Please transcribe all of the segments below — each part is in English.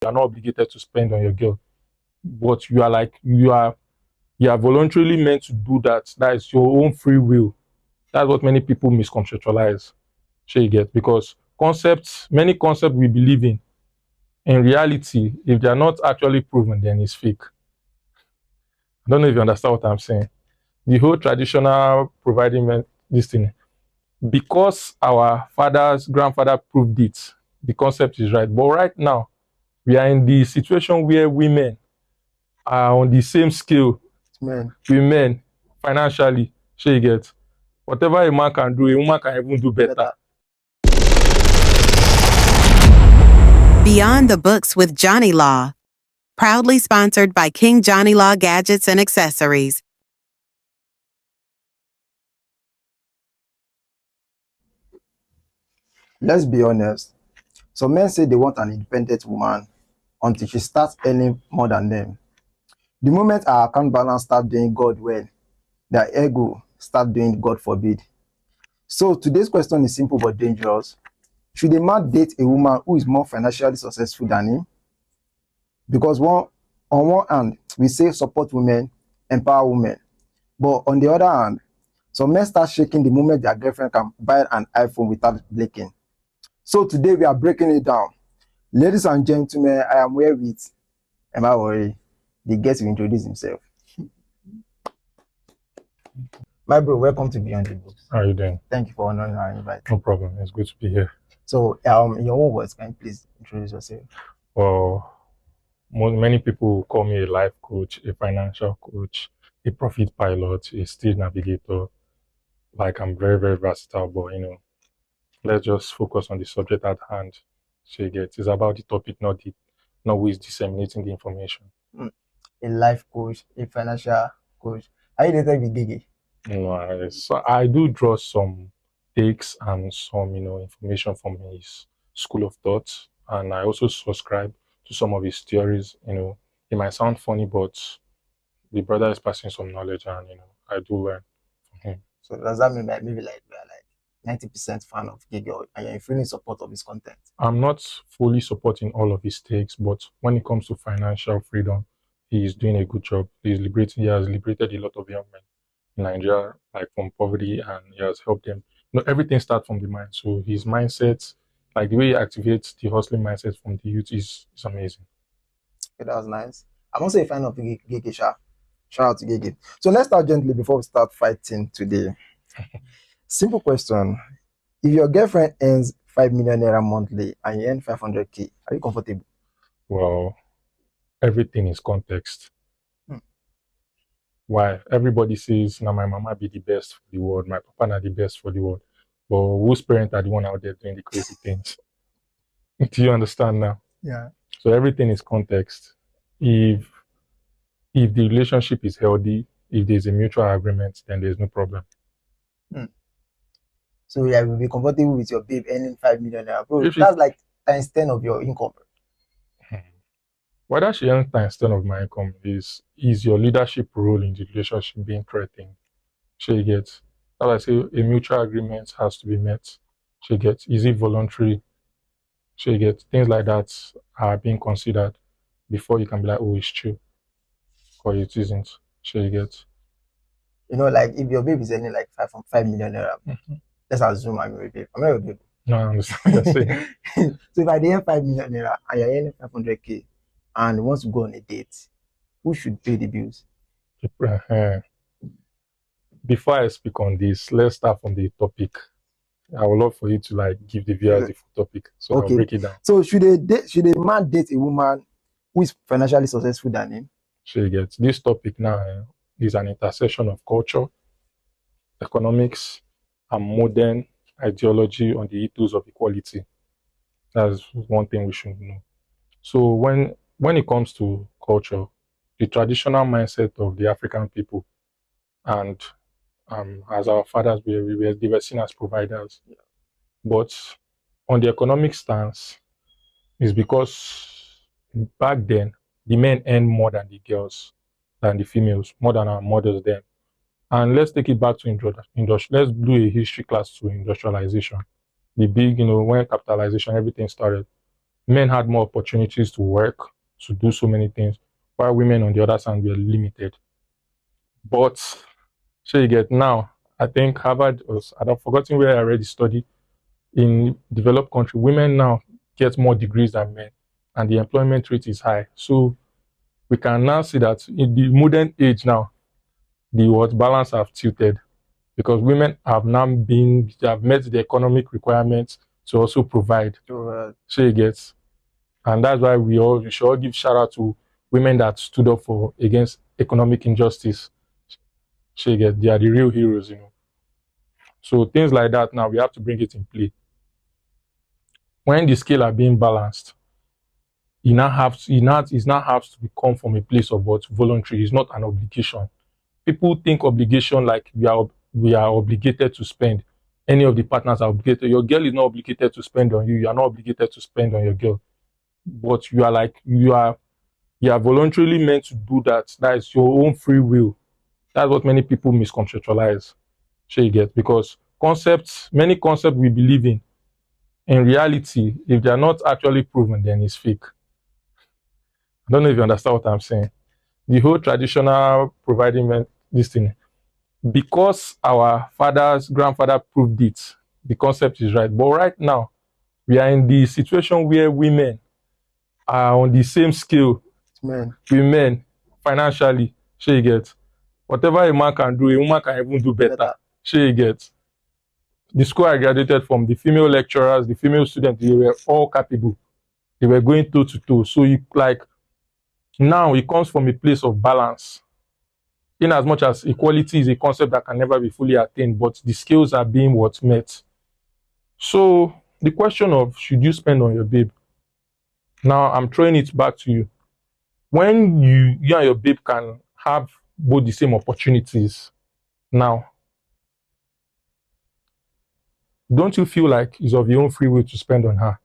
You are not obligated to spend on your girl, but you are voluntarily meant to do that. That is your own free will. That's what many people misconceptualize. Sure you get, because many concepts we believe in reality, if they are not actually proven, then it's fake. I don't know if you understand what I'm saying. The whole traditional providing this thing, because our grandfather proved it, the concept is right. But right now, we are in the situation where women are on the same scale with men financially. Sure you get. Whatever a man can do, a woman can even do better. Beyond the Books with Jonneylaw, proudly sponsored by King Jonneylaw Gadgets and Accessories. Let's be honest. Some men say they want an independent woman until she starts earning more than them. The moment our account balance starts doing God well, their ego start doing God forbid. So today's question is simple but dangerous. Should a man date a woman who is more financially successful than him? Because on one hand, we say support women, empower women. But on the other hand, some men start shaking the moment their girlfriend can buy an iPhone without blinking. So today we are breaking it down. Ladies and gentlemen, I am here with Emma Worry. The guest will introduce himself. My bro, welcome to Beyond the Books. How are you doing? Thank you for honoring our invite. No problem. It's good to be here. So, in your own words, can you please introduce yourself? Well, many people call me a life coach, a financial coach, a profit pilot, a stage navigator. Like, I'm very, very versatile, but let's just focus on the subject at hand. So you get, it's about the topic, not who is disseminating the information. A life coach, a financial coach. Are you dated with Gigi? No, so I do draw some takes and some information from his school of thought, and I also subscribe to some of his theories. It might sound funny, but the brother is passing some knowledge, and I do learn from him. So does that mean that maybe like we are like 90% fan of Gigi, and you're fully in support of his content? I'm not fully supporting all of his takes, but when it comes to financial freedom, he is doing a good job. He has liberated a lot of young men in Nigeria, like from poverty, and he has helped them. Everything starts from the mind. So his mindset, like the way he activates the hustling mindset from the youth is amazing. Okay, that was nice. I'm also a fan of Gigi. Shout out to Gigi. So let's start gently before we start fighting today. Simple question. If your girlfriend earns 5 million naira monthly and you earn 500k, are you comfortable? Well, everything is context. Why? Everybody says, now my mama be the best for the world, my papa not the best for the world. But whose parents are the one out there doing the crazy things? Do you understand now? Yeah. So everything is context. If the relationship is healthy, if there's a mutual agreement, then there's no problem. So yeah, you'll be comfortable with your babe earning 5 million naira. Bro, that's like times 10 of your income. Whether she earns times 10 of my income is your leadership role in the relationship being threatened. She gets, as I say, a mutual agreement has to be met. She gets, is it voluntary? She gets, things like that are being considered before you can be like, oh, it's true, or it isn't. She gets. Like if your babe is earning like 5 million naira, let's assume I'm your babe. I'm not your babe. No, I understand what you're saying. So if I earn 5 million naira and you're earning 500k and wants to go on a date, who should pay the bills? Before I speak on this, let's start from the topic. I would love for you to give the viewers the full topic, so okay. I'll break it down. So should a man date a woman who is financially successful than him? She gets, this topic now is an intersection of culture, economics, and modern ideology on the ethos of equality. That's one thing we should know. So when it comes to culture, the traditional mindset of the African people, and as our fathers, they were seen as providers. Yeah. But on the economic stance, is because back then, the men earned more than the girls, than the females, more than our mothers then. And let's take it back to let's do a history class to industrialization. The big, when capitalization, everything started. men had more opportunities to work, to do so many things, while women on the other hand were limited. But so you get now, I think Harvard was, I've forgotten where I read the study, in developed country, women now get more degrees than men, and the employment rate is high. So we can now see that in the modern age now, the what balance have tilted, because women have now been, they have met the economic requirements to also provide. So you get, and that's why we should all give shout out to women that stood up for against economic injustice. So you get, they are the real heroes, you know. So things like that now we have to bring it in play. When the scale are being balanced, it now has to become from a place of what voluntary. It's not an obligation. People think obligation like we are obligated to spend. Any of the partners are obligated. Your girl is not obligated to spend on you. You are not obligated to spend on your girl. But you are voluntarily meant to do that. That is your own free will. That's what many people misconceptualize. So you get, because many concepts we believe in reality, if they are not actually proven, then it's fake. I don't know if you understand what I'm saying. The whole traditional providing this thing, because our grandfather proved it, the concept is right. But right now, we are in the situation where women are on the same scale with men financially. So you get, whatever a man can do, a woman can even do better. So you get, the school I graduated from, the female lecturers, the female students, they were all capable. They were going toe to toe. So now it comes from a place of balance. In as much as equality is a concept that can never be fully attained, but the scales are being met. So the question of should you spend on your babe? Now I'm throwing it back to you. When you and your babe can have both the same opportunities, now, don't you feel like it's of your own free will to spend on her,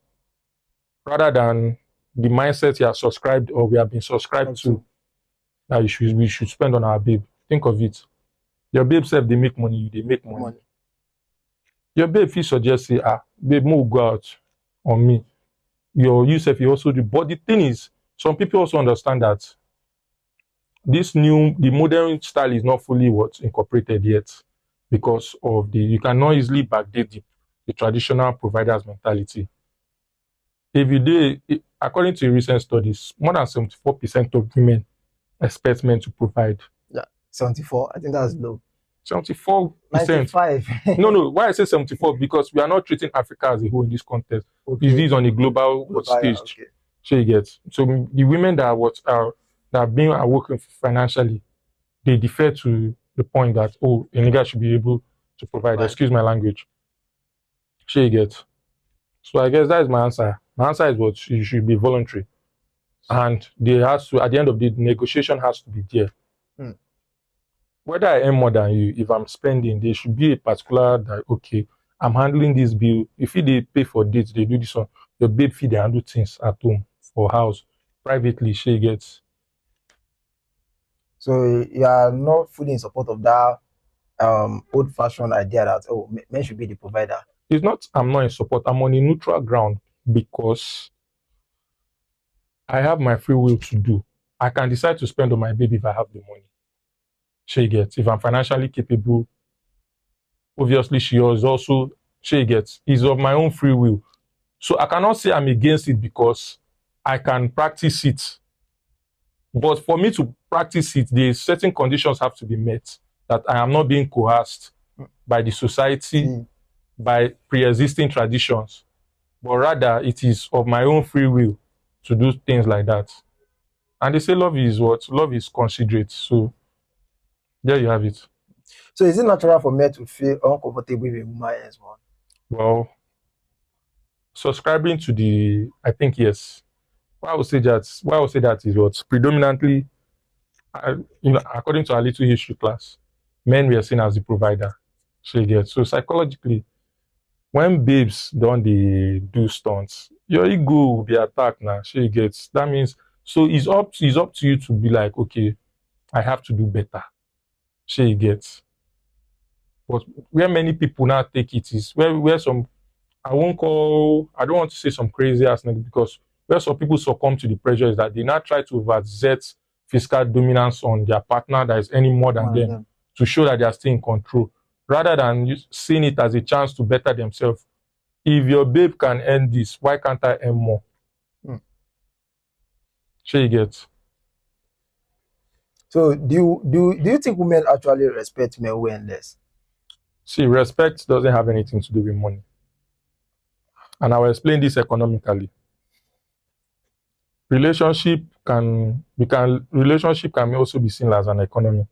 rather than the mindset you are subscribed or we have been subscribed to, that we should spend on our babe? Think of it. Your babe self, they make money, they make money. Your babe feel suggest say, babe, more go out on me. You self, you also do. But the thing is, some people also understand that the modern style is not fully incorporated yet, because of you cannot easily backdate the traditional provider's mentality. According to recent studies, more than 74% of women expect men to provide. Yeah, 74. I think that's low. 74%. 95. No. Why I say 74? Because we are not treating Africa as a whole in this context. Okay. This is on a global stage. Okay. So you get. So the women that are working financially, they defer to the point that a nigga should be able to provide. Right. Excuse my language. So you get. So I guess that is my answer. My answer is what you should be voluntary, and at the end of the negotiation has to be there. Whether I earn more than you, if I'm spending, there should be a particular that, okay, I'm handling this bill. If they pay for dates, they do this one. Your babe fee, they handle things at home for house. Privately, she gets. So you are not fully in support of that old-fashioned idea that men should be the provider. It's not. I'm not in support. I'm on a neutral ground because I have my free will to do. I can decide to spend on my baby if I have the money. She gets. If I'm financially capable, obviously she gets. It's of my own free will. So I cannot say I'm against it because I can practice it. But for me to practice it, the certain conditions have to be met, that I am not being coerced by the society, by pre-existing traditions, but rather it is of my own free will to do things like that. And they say love is what? Love is considerate. So there you have it. So is it natural for men to feel uncomfortable with a woman as well? Well, subscribing to I think yes. Why I would say that is what predominantly, according to our little history class, men were seen as the provider. So psychologically, when babes don't do stunts, your ego will be attacked now. That means, so it's up to you to be like, okay, I have to do better. But where many people now take it is where some, I don't want to say some crazy ass nigga, because where some people succumb to the pressure is that they now try to exert fiscal dominance on their partner that is earning more than them to show that they are still in control, rather than seeing it as a chance to better themselves. If your babe can earn this, why can't I earn more? Sure you get. So do you think women actually respect men who earn less? See, respect doesn't have anything to do with money. And I will explain this economically. Relationship can also be seen as an economy,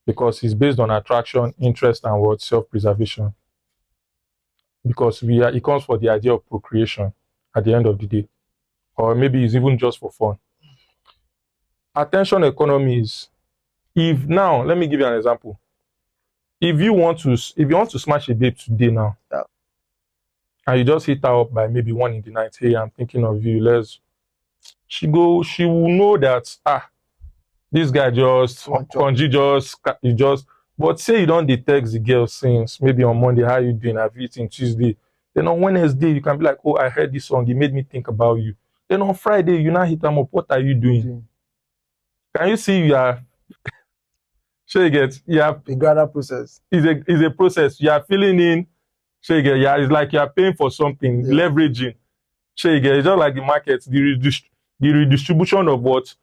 because it's based on attraction, interest, and what self-preservation. Because it comes for the idea of procreation at the end of the day, or maybe it's even just for fun. Attention economy is, if now, let me give you an example. If you want to smash a babe today now, and you just hit her up by maybe 1 in the night, hey, I'm thinking of you, she will know that this guy but say you don't text the girl since maybe on Monday, how you doing, have you eaten Tuesday, then on Wednesday you can be like, oh, I heard this song, it made me think about you. Then on Friday you now hit them up, what are you doing? Can you see you are sure you get the gradual process is a process. You are filling in, sure you get, it's like you are paying for something, leveraging. Sure you get, it's just like the market, the redistribution of what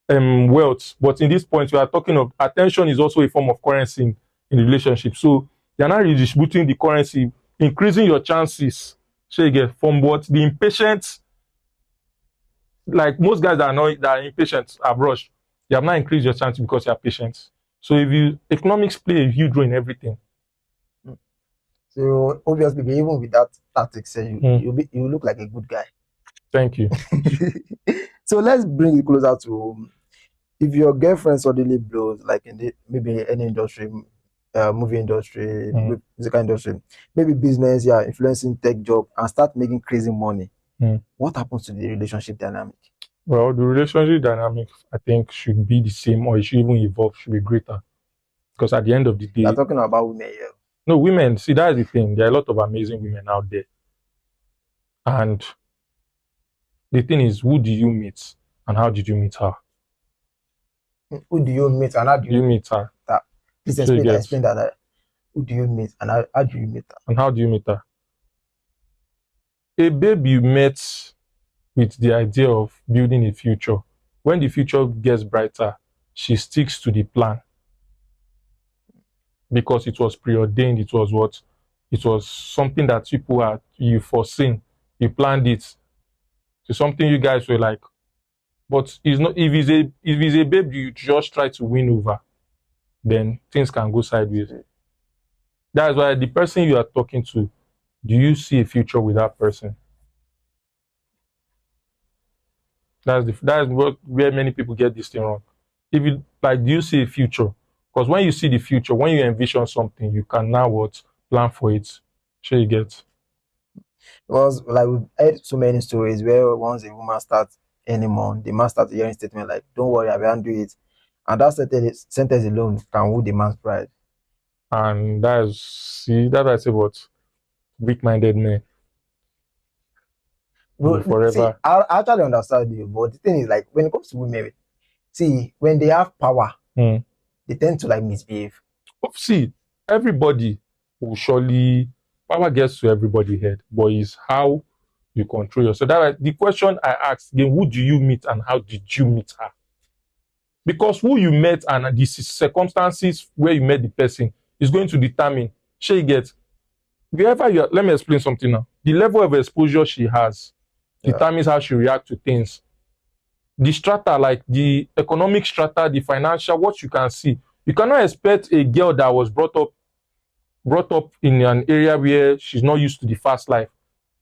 wealth. But in this point, we are talking of attention is also a form of currency in the relationship. So you're not redistributing the currency, increasing your chances. So you get from what the impatient, like most guys that are impatient have rushed. You have not increased your chances because you are patient. So economics play a huge role in everything. So obviously, even with that tactics, you look like a good guy. Thank you. So let's bring it closer to, if your girlfriend suddenly blows, like in maybe any industry, movie industry, musical industry, maybe business, influencing tech job, and start making crazy money, what happens to the relationship dynamic? Well, the relationship dynamic, I think, should be the same, or it should even evolve, should be greater. Because at the end of the day, you're talking about women here. No, women, see, that's the thing. There are a lot of amazing women out there. And the thing is, who do you meet and how did you meet her? Who do you meet and how do you meet her? Please explain that. Who do you meet and how do you meet her? And how do you meet her? A babe you met with the idea of building a future. When the future gets brighter, she sticks to the plan. Because it was preordained, it was something that you foreseen, you planned it. It's something you guys were like, but it's not. If it's a babe you just try to win over, then things can go sideways. That's why the person you are talking to, do you see a future with that person? That's where many people get this thing wrong. If you do you see a future? Because when you see the future, when you envision something, you can now plan for it. Sure you get. Because like we've heard so many stories where once a woman starts earning more, the man starts hearing statement like, "Don't worry, I will handle it," and that sentence alone can woo the man's pride. And that's what I say about weak-minded men. Forever. See, I actually understand you, but the thing is, like, when it comes to women, see, when they have power, they tend to misbehave. See, everybody will surely, power gets to everybody's head, but it's how you control yourself. That's the question I asked again: who do you meet and how did you meet her? Because who you met and the circumstances where you met the person is going to determine. She gets. Let me explain something now. The level of exposure she has determines how she reacts to things. The strata, like the economic strata, the financial, what you can see. You cannot expect a girl that was brought up in an area where she's not used to the fast life,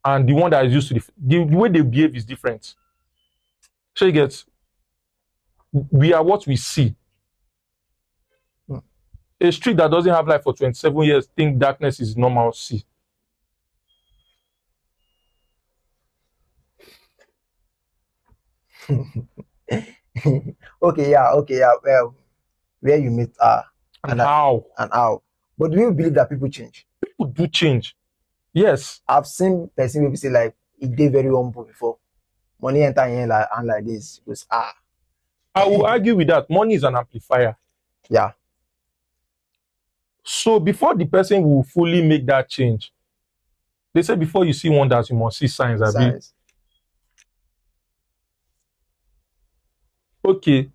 and the one that is used to the way they behave is different. She gets. We are what we see. A street that doesn't have life for 27 years think darkness is normal. See. Okay. Well, where you meet her and how. But do you believe that people change? People do change. Yes. I've seen people say like, it did very humble before. money enter in like and like this. Because I will argue with that. Money is an amplifier. yeah. So before the person will fully make that change, they say before you see wonders, you must see signs. Signs. Okay,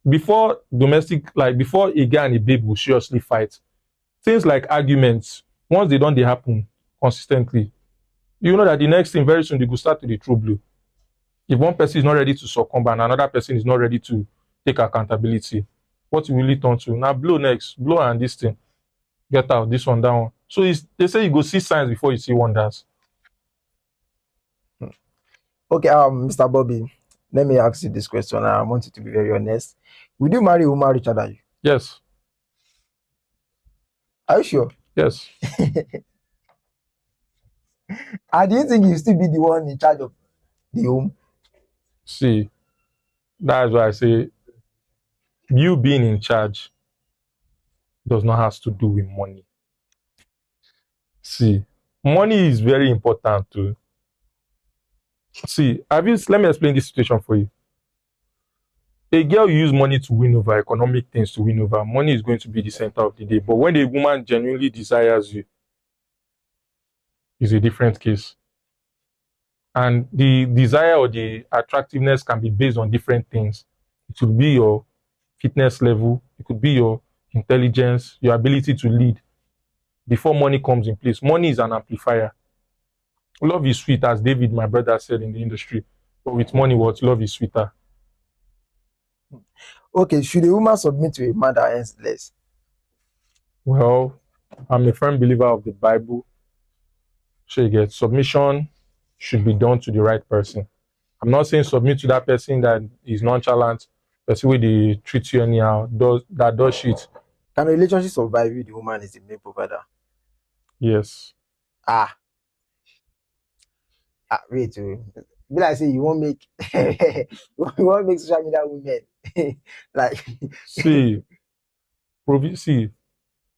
before before a guy and a babe will seriously fight, things like arguments, once they happen consistently, you know that the next thing very soon they go start to the true blue. If one person is not ready to succumb and another person is not ready to take accountability, what will really turn to? Now blow next, blow and this thing, get out, this one, that one. So they say you go see signs before you see wonders. Okay, Mr. Bobby, let me ask you this question. I want you to be very honest. Would you marry a woman richer than you? Yes. Are you sure? Yes. And do you think you still be the one in charge of the home? See, that's why I say you being in charge does not have to do with money. See, money is very important too. See, let me explain this situation for you. A girl use money to win over, economic things to win over. Money is going to be the center of the day. But when a woman genuinely desires you, it's a different case. And the desire or the attractiveness can be based on different things. It could be your fitness level, it could be your intelligence, your ability to lead before money comes in place. Money is an amplifier. Love is sweet, as David, my brother, said in the industry. But with money, what? Love is sweeter. Okay, should a woman submit to a man that earns less? Well, I'm a firm believer of the Bible. So you get submission should be done to the right person. I'm not saying submit to that person that is nonchalant, person where they treat you anyhow, that does shit. Can a relationship survive if the woman is the main provider? Yes. Wait, be like say you won't make you won't make social media women like See,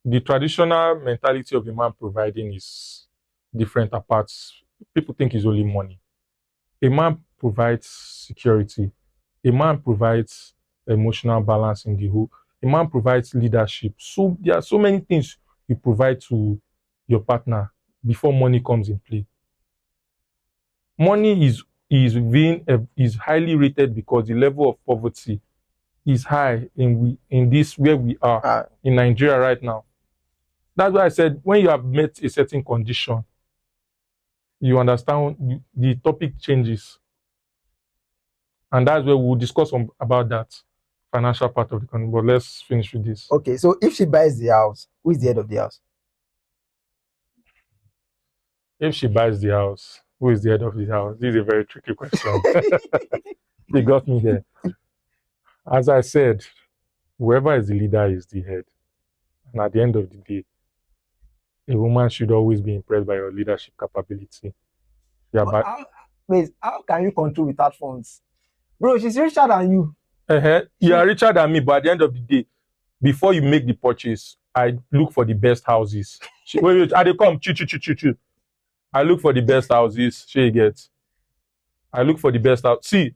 the traditional mentality of a man providing is different apart. People think it's only money. A man provides security. A man provides emotional balance in the whole. A man provides leadership. So there are so many things you provide to your partner before money comes in play. Money is highly rated because the level of poverty is high in this where we are in Nigeria right now. That's why I said when you have met a certain condition, you understand the topic changes. And that's where we'll discuss about that financial part of the conversation. But let's finish with this. Okay, so if she buys the house, who is the head of the house? If she buys the house, who is the head of the house? This is a very tricky question. They got me here. As I said, whoever is the leader is the head. And at the end of the day, a woman should always be impressed by your leadership capability. Yeah, but how can you control without funds? Bro, she's richer than you. You are richer than me, but at the end of the day, before you make the purchase, I look for the best houses. Wait, they come, chill. I look for the best houses. I look for the best house. See,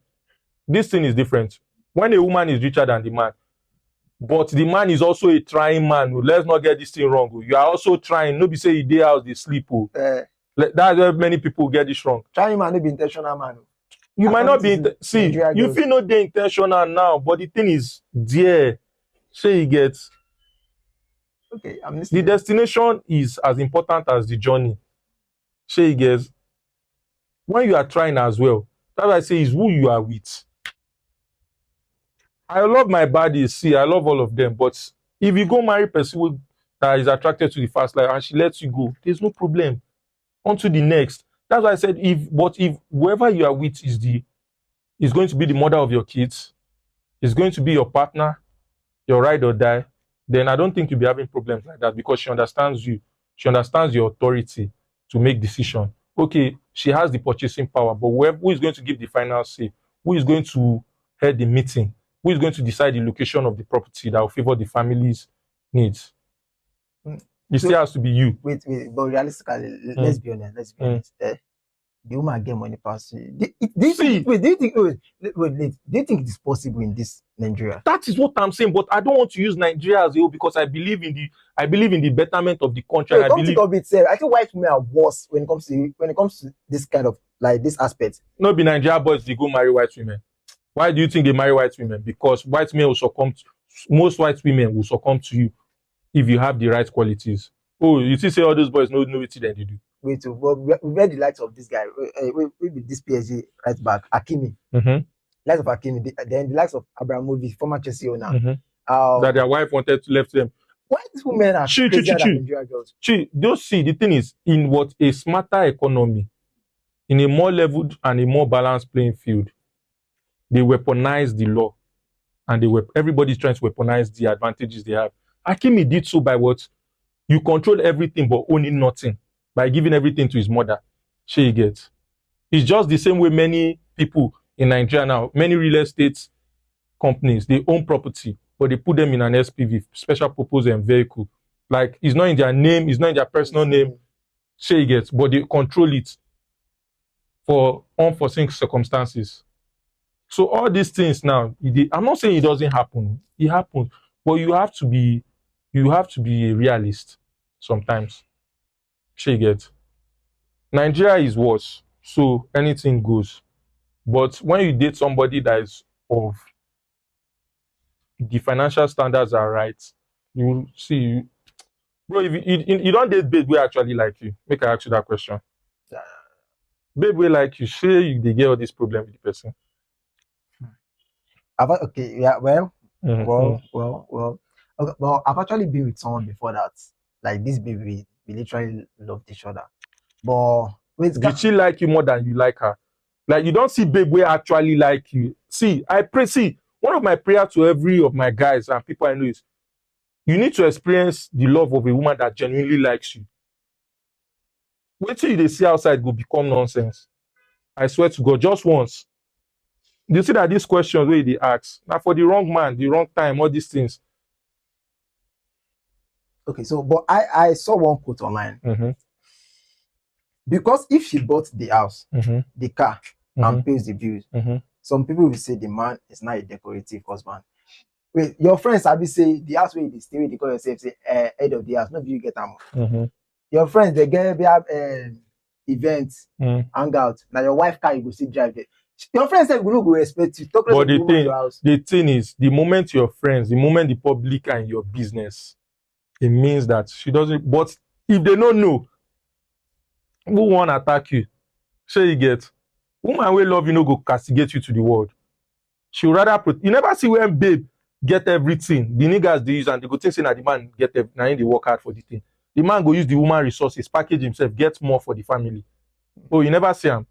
this thing is different. When a woman is richer than the man, but the man is also a trying man. Let's not get this thing wrong. You are also trying. Nobody say you day house, they sleep. That's where many people get this wrong. Trying man, no be intentional man. You might not be. You feel not the intentional now, but the thing is there. Say you get. Okay, I'm listening. The destination is as important as the journey. Say you get. When you are trying as well, that's why I say is who you are with. I love my buddies. See, I love all of them. But if you go marry a person that is attracted to the fast life and she lets you go, there's no problem. On to the next. That's why I said if whoever you are with is going to be the mother of your kids, is going to be your partner, your ride or die, then I don't think you'll be having problems like that because she understands you. She understands your authority to make decision. Okay, she has the purchasing power, but who is going to give the final say? Who is going to head the meeting? Who is going to decide the location of the property that will favor the family's needs? It still has to be you. Wait, but realistically, let's be honest. the woman get money past you. Do you See, think, wait, do you think, wait, do you think it is possible in this Nigeria? that is what I'm saying. But I don't want to use Nigeria as a whole because I believe in the betterment of the country. So And I come think believe of it, sir. I think white women are worse when it comes to this kind of like this aspect. not be Nigeria boys they go marry white women. Why do you think they marry white women? Because white men will succumb. Most white women will succumb to you if you have the right qualities. Oh, you see, say all those boys know what they do. Wait, well, we read the likes of this guy. We with this PSG right back, Hakimi. Mm-hmm. Likes of Hakimi. Then the likes of Abramovich, former Chelsea owner. Mm-hmm. That their wife wanted to left them. Why these women are crazier than Nigerian girls? Don't see, the thing is, in what a smarter economy, in a more leveled and a more balanced playing field, they weaponize the law, and everybody's trying to weaponize the advantages they have. Hakimi did so by what? You control everything but owning nothing by giving everything to his mother. She gets. It's just the same way many people in Nigeria now, many real estate companies, they own property, but they put them in an SPV, special purpose and vehicle. Like, it's not in their name, it's not in their personal name, she gets, but they control it for unforeseen circumstances. So all these things now, I'm not saying it doesn't happen. It happens, but you have to be a realist sometimes. She gets. Nigeria is worse, so anything goes. But when you date somebody that is of the financial standards are right, you see, bro. If you don't date babe, we actually like you. Make I ask you that question. Babe, we like you. Say they get all this problem with the person. Okay, yeah, well, Mm-hmm. okay, well, I've actually been with someone before that, like this baby, we literally loved each other. But wait, did she like you more than you like her? Like, you don't see babe we actually like you. See, one of my prayers to every of my guys and people I know is, you need to experience the love of a woman that genuinely likes you. Wait till they see outside go become nonsense. I swear to God, just once. You see that these questions where they ask, now for the wrong man, the wrong time, all these things. Okay, so but I saw one quote online. Mm-hmm. Because if she bought the house, Mm-hmm. the car, and pays the bills, some people will say the man is not a decorative husband. Wait, your friends have say the house where they stay, they call yourself say head of the house. Maybe you get them. Your friends they have events, hangout. Now your wife car you go see drive there. Your friends said we no go respect you. Talk But the thing is, the moment your friends, the moment the public are in your business, it means that she doesn't. But if they don't know, who want to attack you? Sure you get. Woman will love you, no go castigate you to the world. She would rather you never see when babe get everything. The niggas they use and they go think say na the man get now they work hard for the thing. The man go use the woman resources, package himself, get more for the family. Oh, you never see him.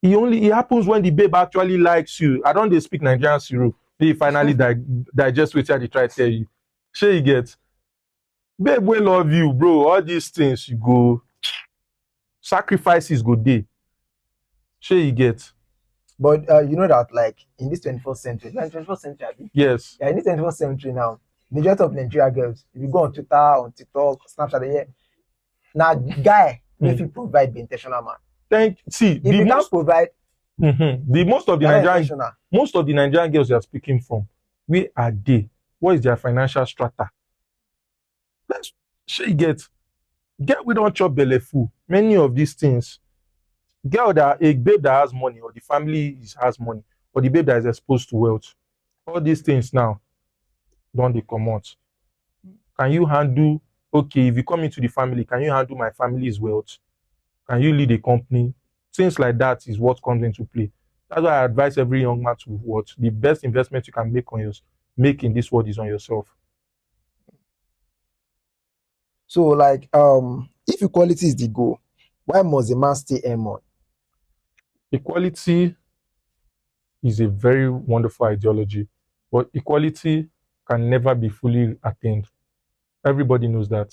It happens when the babe actually likes you. I don't they speak Nigerian syrup. They finally digest what they try to tell you. Sure you get. Babe will love you, bro. All these things you go. Sacrifices go day. Sure you get. But you know that like in this 21st century, 21st century, I think. Yes. Yeah, in this 21st century now, majority of Nigerian girls, if you go on Twitter, on TikTok, Snapchat, now guy, if you provide the intentional man. If you can't provide, most of the Nigerian girls you are speaking from, where are they? What is their financial strata? She get we don't chop belly full. Many of these things, a babe that has money, or the family has money, or the babe that is exposed to wealth, all these things now don't they come out. Can you handle? Okay, if you come into the family, can you handle my family's wealth? Can you lead a company? Things like that is what comes into play. That's why I advise every young man to the best investment you can make in this world is on yourself. So like if equality is the goal, why must a man stay earn more? Equality is a very wonderful ideology, but equality can never be fully attained. Everybody knows that.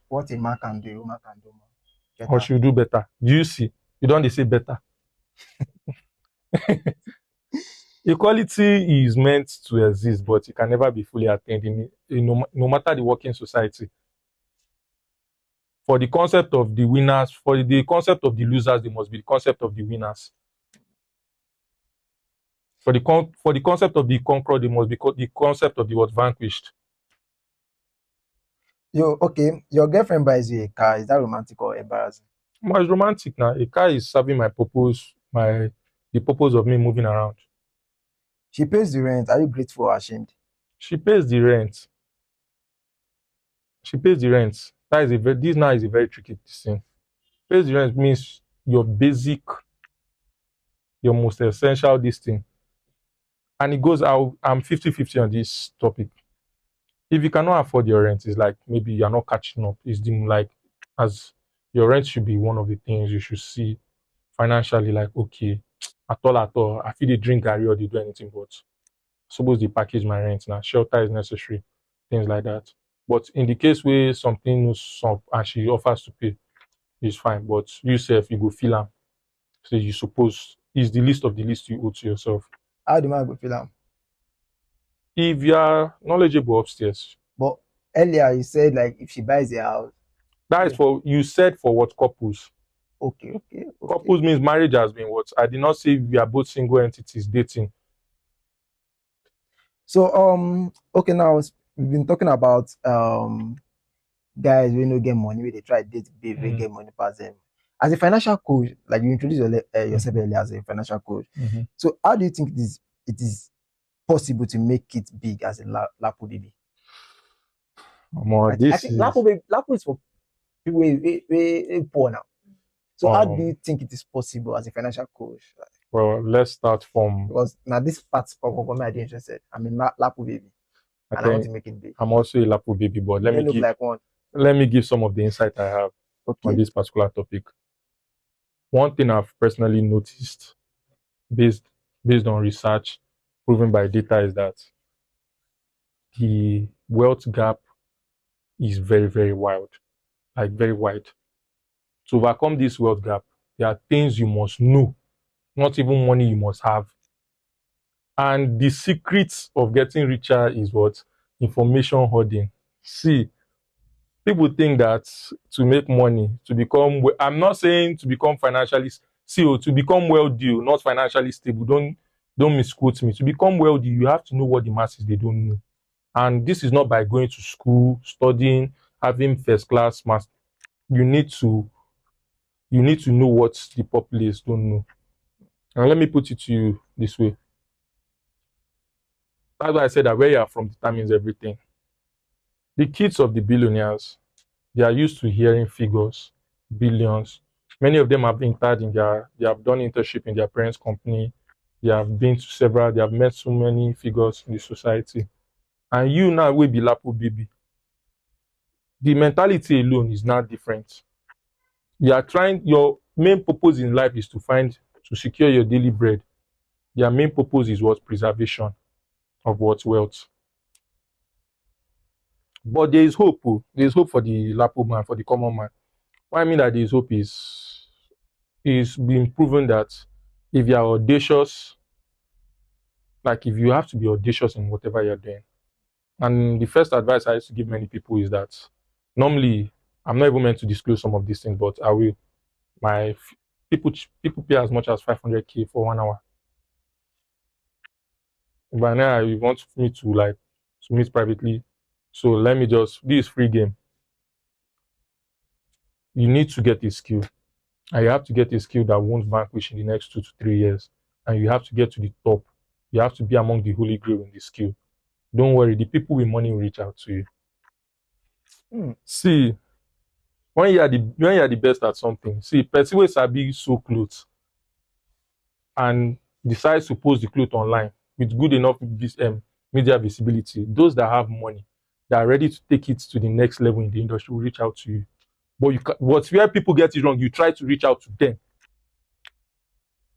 What a man can do, a woman can do more. Or should do better. Do you see? You don't say better. Equality is meant to exist, but it can never be fully attained no matter the working society. For the concept of the winners, for the concept of the losers, there must be the concept of the winners. For the concept of the conqueror, there must be the concept of the what vanquished. Okay, your girlfriend buys you a car. Is that romantic or embarrassing? It's romantic now. A car is serving my purpose, the purpose of me moving around. She pays the rent. Are you grateful or ashamed? She pays the rent. She pays the rent. This now is a very tricky thing. Pays the rent means your basic, your most essential this thing. And it goes out, I'm 50-50 on this topic. If you cannot afford your rent, it's like maybe you're not catching up. It's like as your rent should be one of the things you should see financially, like, okay, at all, I feel they drink Gary or they do anything, but suppose they package my rent now, shelter is necessary, things like that. But in the case where something moves up and she offers to pay, it's fine. But yourself, you go feel am. So you suppose is the least of the least you owe to yourself. How do man go feel am? If you are knowledgeable upstairs. But earlier you said like if she buys a house. That is for you said for what couples. Okay. Couples means marriage has been what? I did not say we are both single entities dating. So okay, now we've been talking about guys we no get money, we they try date babe, we get money pass them. As a financial coach, like you introduced yourself earlier as a financial coach. So how do you think it is possible to make it big as a Lapo baby? I think Lapo is for people who poor now. So how do you think it is possible as a financial coach? Well, let's start from because now this part of my interested. I mean Lapo baby. And I want to make it big. I'm also a Lapo baby, but let me give some of the insight I have on this particular topic. One thing I've personally noticed based on research proven by data is that the wealth gap is very, very wild, like very wide. To overcome this wealth gap, there are things you must know, not even money you must have. And the secret of getting richer is what? Information hoarding. See, people think that to make money, to become, I'm not saying to become financially, to become wealthy, not financially stable. Don't misquote me. To become wealthy, you have to know what the masses they don't know. And this is not by going to school, studying, having first class master. You need to know what the populace don't know. And let me put it to you this way. That's why I said that where you are from determines everything. The kids of the billionaires, they are used to hearing figures, billions. Many of them have they have done internship in their parents' company. They have been to they have met so many figures in the society. And you now will be Lapo baby. The mentality alone is not different. Your main purpose in life is to secure your daily bread. Their main purpose is what? Preservation of what? Wealth. But there is hope. There is hope for the Lapo man, for the common man. What I mean that there is hope is being proven that if you are audacious, like if you have to be audacious in whatever you're doing. And the first advice I used to give many people is that normally I'm not even meant to disclose some of these things, but I will. People pay as much as 500K for 1 hour. By now, you want me to meet privately. So let me this is free game. You need to get a skill. And you have to get a skill that won't vanquish in the next 2 to 3 years. And you have to get to the top. You have to be among the holy grail in the skill. Don't worry, the people with money will reach out to you. See, when you are the best at something, see, person wey sabi sew clothes and decides to post the clothes online with good enough media visibility, those that have money, that are ready to take it to the next level in the industry will reach out to you. But what's where people get it wrong, you try to reach out to them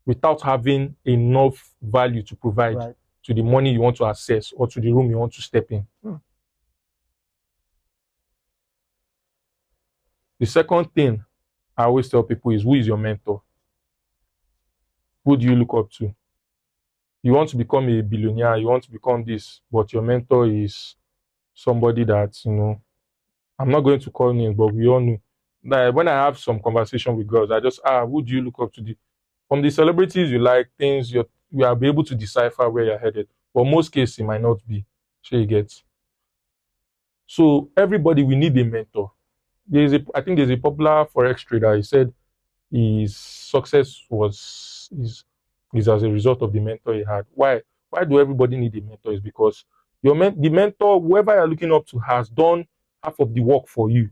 without having enough value to provide to the money you want to access or to the room you want to step in. The second thing I always tell people is, who is your mentor? Who do you look up to? You want to become a billionaire, you want to become this, but your mentor is somebody that, I'm not going to call names, but we all know. Like when I have some conversation with girls, I just, who do you look up to? From the celebrities you like, things you will be able to decipher where you're headed. But most cases, it might not be. So you get. So everybody, we need a mentor. I think there's a popular forex trader. He said his success is as a result of the mentor he had. Why? Why do everybody need a mentor? Is because the mentor, whoever you're looking up to, has done half of the work for you.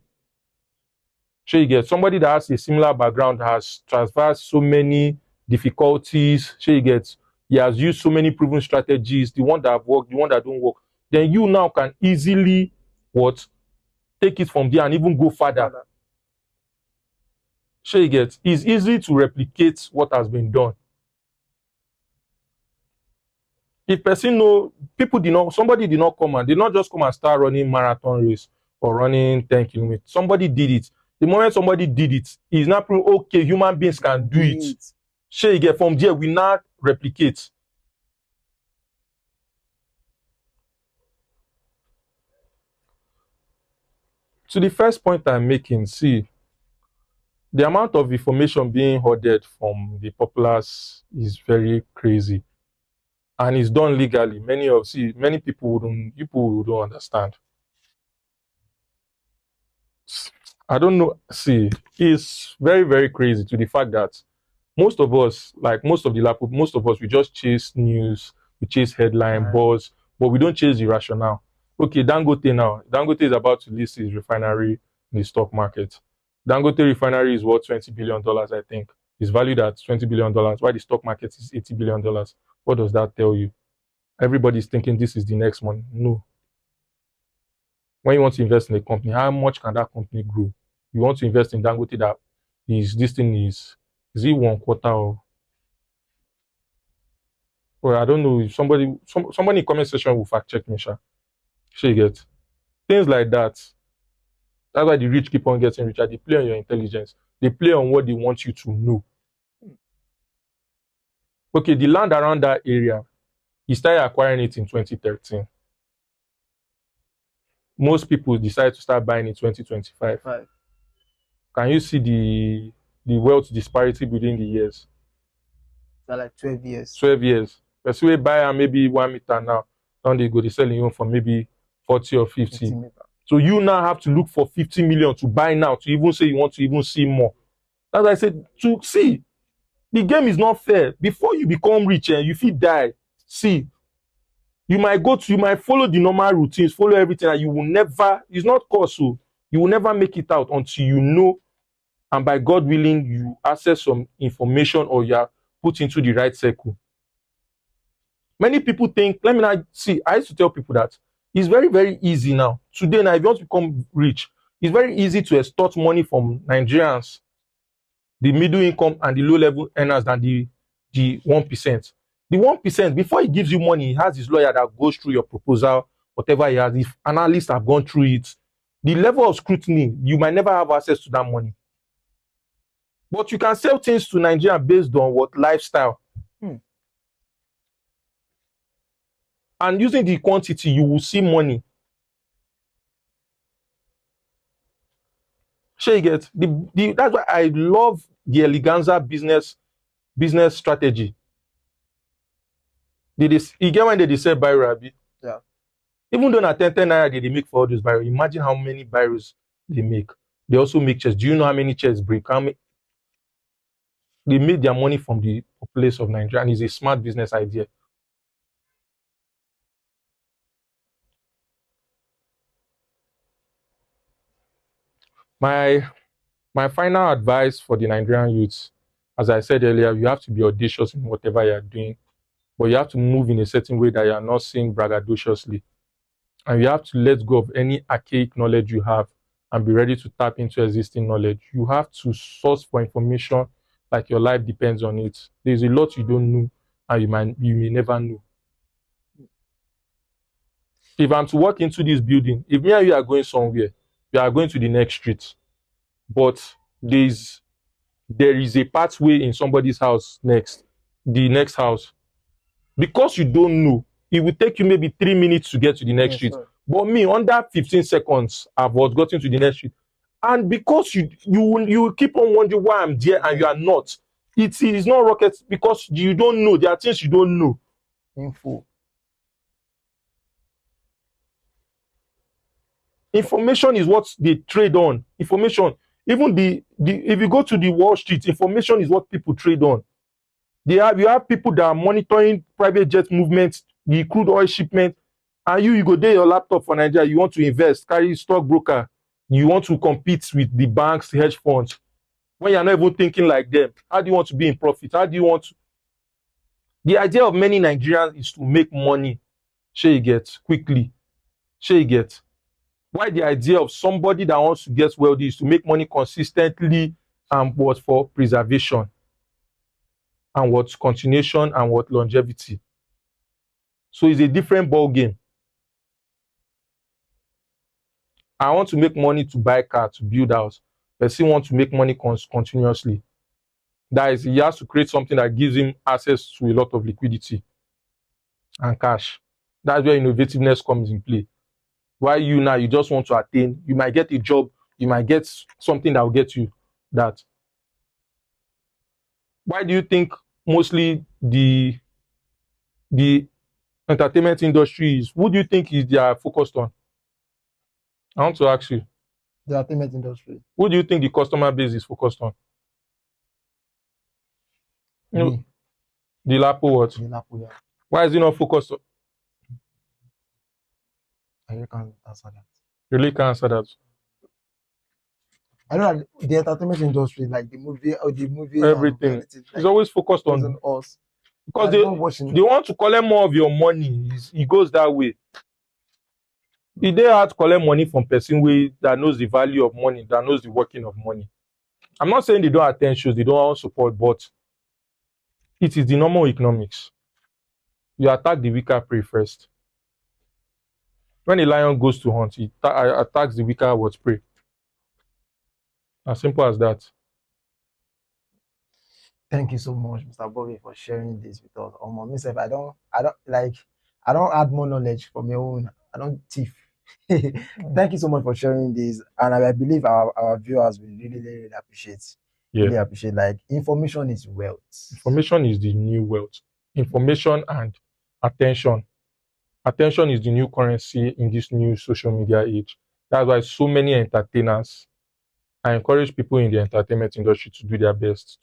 So you get somebody that has a similar background, has traversed so many difficulties. So you get, he has used so many proven strategies, the one that have worked, the one that don't work. Then you now can easily take it from there and even go further. So you get, it's easy to replicate what has been done. If somebody did not come and did not just come and start running marathon race or running 10 kilometers. Somebody did it. The moment somebody did it, it's not proven, okay, human beings can do it. So you get, from there, we now replicate. To the first point I'm making, see, the amount of information being hoarded from the populace is very crazy. And it's done legally. Many people don't understand. I don't know. See, it's very, very crazy to the fact that most of us, we just chase news, we chase headline, buzz, but we don't chase the rationale. Okay, Dangote is about to list his refinery in the stock market. Dangote refinery is worth $20 billion, I think. It's valued at $20 billion, while the stock market is $80 billion. What does that tell you? Everybody's thinking this is the next one. No. When you want to invest in a company, how much can that company grow? You want to invest in Dangote that this thing is it 1/4 or I don't know if somebody in comment section will fact check me, sha. You get things like that. That's why the rich keep on getting richer. They play on your intelligence. They play on what they want you to know. Okay, the land around that area, he started acquiring it in 2013. Most people decide to start buying in 2025. Can you see the wealth disparity within the years? Like 12 years. 12 years. Person will buy maybe 1 meter now. Now they go, they selling you for maybe 40 or 50. So you now have to look for 50 million to buy now to even say you want to even see more. As I said, to see, the game is not fair. Before you become rich and you feel die, see, you might follow the normal routines, follow everything, and you will never, it's not cost, so you will never make it out until you know, and by God willing, you access some information or you are put into the right circle. Many people think, I used to tell people that it's very, very easy now. Today, now, if you want to become rich, it's very easy to extort money from Nigerians, the middle income and the low level earners, than the 1%. The 1%, before he gives you money, he has his lawyer that goes through your proposal, whatever he has. If analysts have gone through it, the level of scrutiny, you might never have access to that money. But you can sell things to Nigeria based on what lifestyle. And using the quantity, you will see money. So you get that's why I love the eleganza business strategy. You get when they sell biro, Abi? Yeah. Even though na 10 naira they make for all those biro, imagine how many biros they make. They also make chairs. Do you know how many chairs break? They made their money from the populace of Nigeria, and it's a smart business idea. My final advice for the Nigerian youths, as I said earlier, you have to be audacious in whatever you are doing, but you have to move in a certain way that you are not seeing braggadociously. And you have to let go of any archaic knowledge you have and be ready to tap into existing knowledge. You have to source for information like your life depends on it. There's a lot you don't know and you may never know. If I'm to walk into this building, if me and you are going somewhere, we are going to the next street, but there is a pathway in somebody's house the next house. Because you don't know, it will take you maybe 3 minutes to get to the next street. Sure. But me, under 15 seconds, I've gotten to the next street. And because you keep on wondering why I'm there and you are not, it is not rocket because you don't know. There are things you don't know. Info. Information is what they trade on. Information. Even if you go to the Wall Street, information is what people trade on. You have people that are monitoring private jet movements, the crude oil shipment, and you go there your laptop for Nigeria, you want to invest, carry stockbroker, you want to compete with the banks, hedge funds. When you're not even thinking like them, how do you want to be in profit? How do you want to? The idea of many Nigerians is to make money, shey you get, quickly. Shey you get. Why the idea of somebody that wants to get wealthy is to make money consistently and what for preservation and what continuation and what longevity. So it's a different ball game. I want to make money to buy car, to build house. Person want to make money continuously. That is, he has to create something that gives him access to a lot of liquidity and cash. That's where innovativeness comes in play. Why you now, you just want to attain, you might get a job, you might get something that will get you that. Why do you think mostly the entertainment industry is, who do you think is they are focused on? I want to ask you. The entertainment industry. Who do you think the customer base is focused on? You know, the Lapo what? The Lapo, yeah. Why is it not focused on? I really can't answer that. You really can't answer that. I know that the entertainment industry, like the movie or the movie, everything, like, it's always focused on us. Because they want to collect more of your money. It goes that way. If they have to collect money from person that knows the value of money, that knows the working of money. I'm not saying they don't attend shows, they don't want support, but it is the normal economics. You attack the weaker prey first. When a lion goes to hunt, he attacks the weaker prey. As simple as that. Thank you so much, Mr. Bobby, for sharing this with us. Myself, I don't add more knowledge from your own. I don't thief. Thank you so much for sharing this, and I believe our viewers will really appreciate. Yeah. Really appreciate. Like, information is wealth. Information is the new wealth. Information and attention. Attention is the new currency in this new social media age. That's why so many entertainers. I encourage people in the entertainment industry to do their best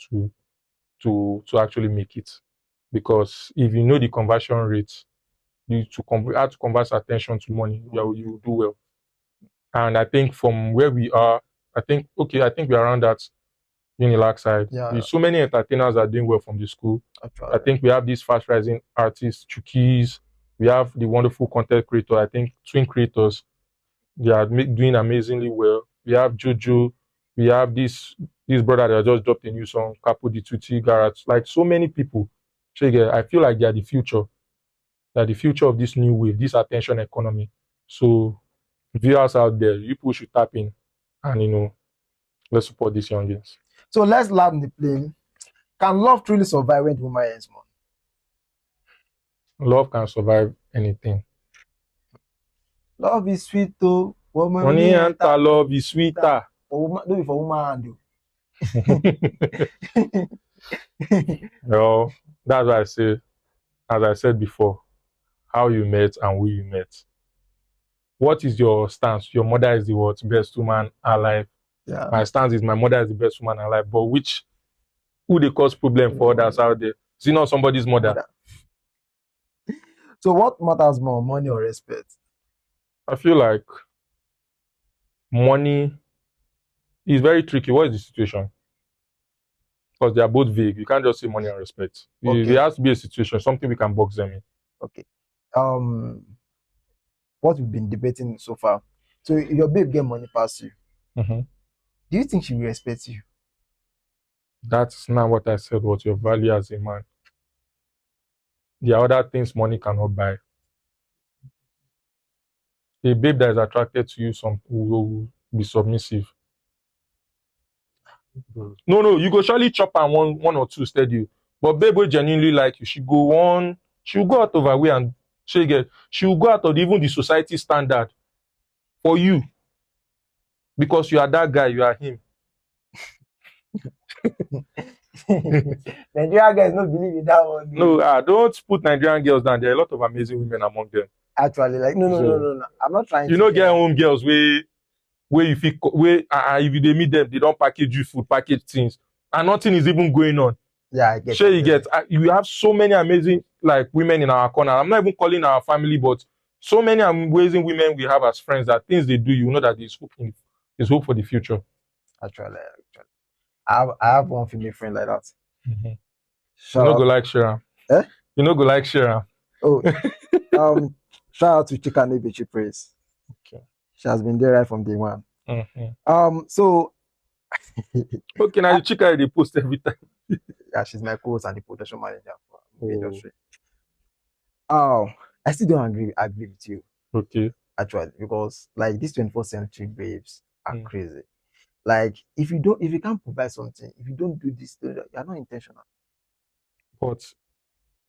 to actually make it, because if you know the conversion rates, how to convert attention to money, you do well. And I think from where we are, I think we are around that Jonneylaw side. Yeah. There's so many entertainers are doing well from the school. Actually. I think we have these fast rising artists, Chukis. We have the wonderful content creators. I think twin creators, they are doing amazingly well. We have Jojo. We have this brother that just dropped a new song, Capo di Tutti Garage. Like so many people. I feel like they are the future. They are the future of this new wave, this attention economy. So viewers out there, you people should tap in and let's support these youngins. So let's land the plane. Can love truly survive when the woman earns more? Love can survive anything. Love is sweet too. Money enter, love is sweeter. For woman. No, that's why I say, as I said before, how you met and who you met. What is your stance? Your mother is the best woman alive. Yeah. My stance is my mother is the best woman alive. But who they cause problem for others out there? Is it not somebody's mother? So what matters more, money or respect? I feel like money is very tricky. What is the situation? Because they are both vague. You can't just say money and respect. Okay. There has to be a situation, something we can box them in. Okay. What we've been debating so far. So if your babe get money past you, do you think she will respect you? That's not what I said. What your value as a man. There are other things money cannot buy. A babe that is attracted to you, will be submissive. No, you go surely chop and one or two steady. But babe will genuinely like you. She go on, She will go out of her way and she will go out of even the society standard for you. Because you are that guy, you are him. Nigerian guys don't believe in that one. No, don't put Nigerian girls down. There are a lot of amazing women among them. Actually, like no. I'm not trying. You to know, get home girls where you feel if they meet them, they don't package you food, package things, and nothing is even going on. Yeah, I get. Sure, you get. You have so many amazing like women in our corner. I'm not even calling our family, but so many amazing women we have as friends that things they do, you know that there's hope for the future. Actually, I have one female friend like that. Mm-hmm. You know, go like Sharon. Eh? You know, go like Sharon. Oh, shout out to Chika Nebechi Praise. Okay. She has been there right from day one. Mm-hmm. So. Okay, now the Chika they post every time. Yeah, she's my co-host and the production manager for the industry. I still don't agree with you. Okay. Actually, because like these 21st century babes are crazy. Like if you can't provide something, if you don't do this, you're not intentional. But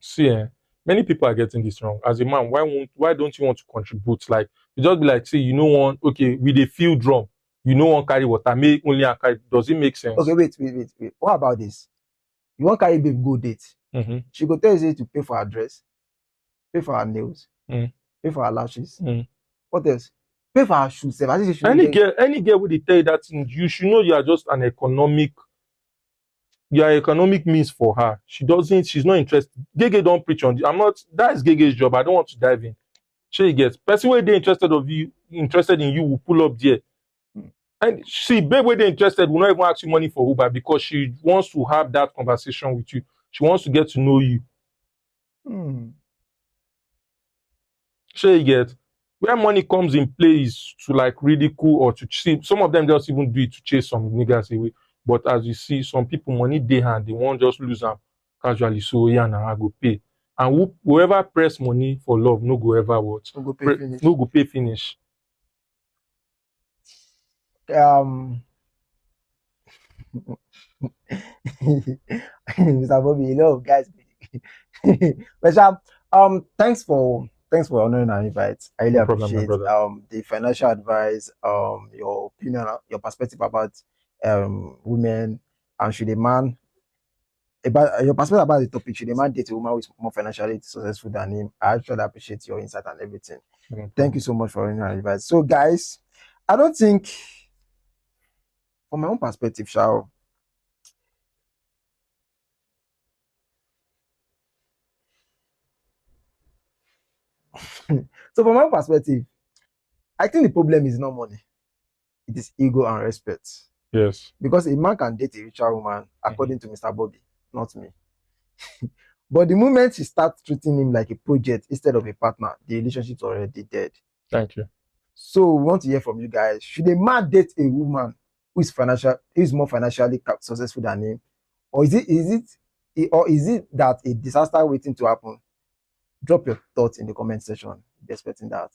see, many people are getting this wrong. As a man, why don't you want to contribute? Like you just be like, see, you know one, okay, with a field drum, you know one carry water, make only a carry. Does it make sense? Okay, wait. What about this? You want carry babe go date? Mm-hmm. She go tell you to pay for her dress, pay for her nails, pay for her lashes. What else? Pay for her shoes. Any girl would tell you that thing, you should know you are just an economic. You are economic means for her. She's not interested. Gege don't preach on this. That's Gege's job. I don't want to dive in. She gets person where they interested in you will pull up there. And see, babe where they're interested will not even ask you money for Uber because she wants to have that conversation with you. She wants to get to know you. She get where money comes in play is to like ridicule or to see. Some of them just even do it to chase some niggas away. But as you see, some people money they hand, they won't just lose them casually. So yeah, now I go pay. And whoever press money for love, no go ever what? No go pay finish. Mr. Bobby, you know, guys. But thanks for honoring our invite. I really appreciate the financial advice, your opinion, your perspective about women, and should a man about your perspective about the topic, should a man date a woman who is more financially successful than him? I actually appreciate your insight and everything. Thank you so much for honoring our advice. So guys, I don't think, from my own perspective, so from my own perspective, I think the problem is not money. It is ego and respect. Yes. Because a man can date a richer woman, according to Mr. Bobby, not me. But the moment she starts treating him like a project instead of a partner, the relationship's already dead. Thank you. So we want to hear from you guys. Should a man date a woman who is more financially successful than him? Or is it that a disaster waiting to happen? Drop your thoughts in the comment section. Be expecting that.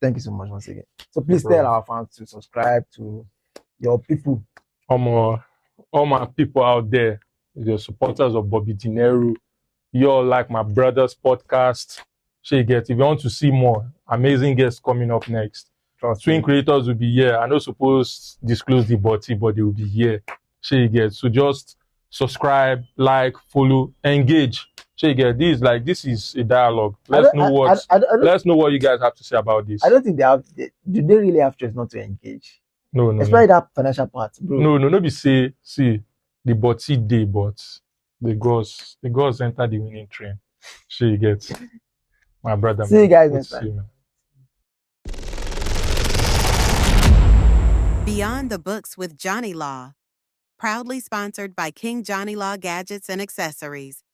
Thank you so much once again. So please tell our fans to subscribe to your people. All my people out there, the supporters of Bobby Dinero, you all like my brother's podcast. If you want to see more amazing guests coming up next, Twin Creators will be here. I don't suppose disclose the body, but they will be here. So just subscribe, like, follow, engage. This is a dialogue. Let's know what you guys have to say about this. I don't think do they really have choice not to engage? No. Especially that financial part, bro. No, be see the body day, but the girls enter the winning train. My brother. See you guys next time. Beyond the Books with Jonneylaw, proudly sponsored by King Jonneylaw Gadgets and Accessories.